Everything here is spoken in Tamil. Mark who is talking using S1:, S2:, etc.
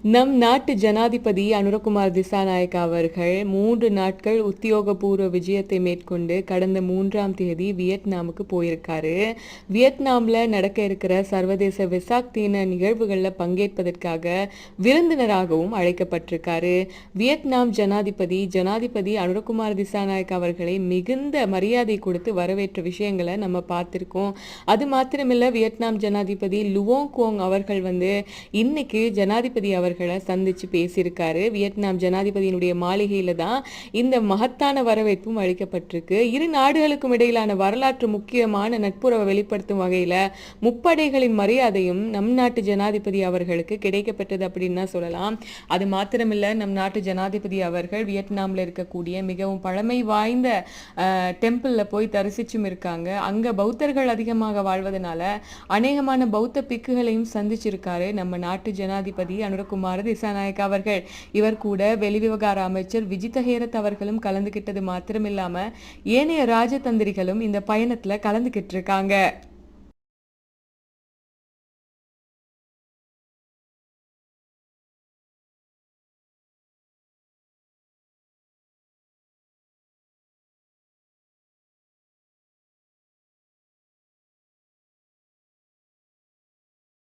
S1: நம் நாட்டு ஜனாதிபதி அனுரகுமார் திசாநாயக்க அவர்கள் 3 நாட்கள் உத்தியோகபூர்வ விஜயத்தை மேற்கொண்டு கடந்த 3ஆம் தேதி வியட்நாமுக்கு போயிருக்காரு. வியட்நாமில் நடக்க இருக்கிற சர்வதேச வெசாக் தின நிகழ்வுகளில் பங்கேற்பதற்காக விருந்தினராகவும் அழைக்கப்பட்டிருக்காரு. வியட்நாம் ஜனாதிபதி அனுரகுமார் திசாநாயக்க அவர்களை மிகுந்த மரியாதை கொடுத்து வரவேற்ற விஷயங்களை நம்ம பார்த்திருக்கோம். அது மாத்திரமில்ல, வியட்நாம் ஜனாதிபதி லுவோங் குவோங் அவர்கள் இன்னைக்கு ஜனாதிபதி அவர்களை சந்திச்சு பேசியிருக்காரு. வியட்நாம் ஜனாதிபதியினுடைய மாளிகையில தான் இந்த மகத்தான வரவேற்பும் அளிக்கப்பட்டிருக்கு. இரு நாடுகளுக்கும் இடையிலான வரலாற்று முக்கியமான நட்புறவை வெளிப்படுத்தும் வகையில முப்படைகளின் மரியாதையும் நம் நாட்டு ஜனாதிபதி அவர்களுக்கு கிடைக்கப்பட்டது அப்படின்னு தான் சொல்லலாம். அது மாத்திரமில்ல, நம் நாட்டு ஜனாதிபதி அவர்கள் வியட்நாமில் இருக்கக்கூடிய மிகவும் பழமை வாய்ந்த டெம்பிளில் போய் தரிசிச்சும் இருக்காங்க. அங்க பௌத்தர்கள் அதிகமாக வாழ்வதனால அநேகமான பௌத்த பிக்குகளையும் சந்திச்சிருக்காரு நம்ம நாட்டு ஜனாதிபதி அனுரகுமார் திசாநாயக்க அவர்கள். இவர் கூட வெளிவிவகார அமைச்சர் விஜித ஹேரத் அவர்களும் கலந்துகிட்டது மாத்திரமில்லாம ஏனைய ராஜதந்திரிகளும் இந்த பயணத்துல கலந்துகிட்டு இருக்காங்க.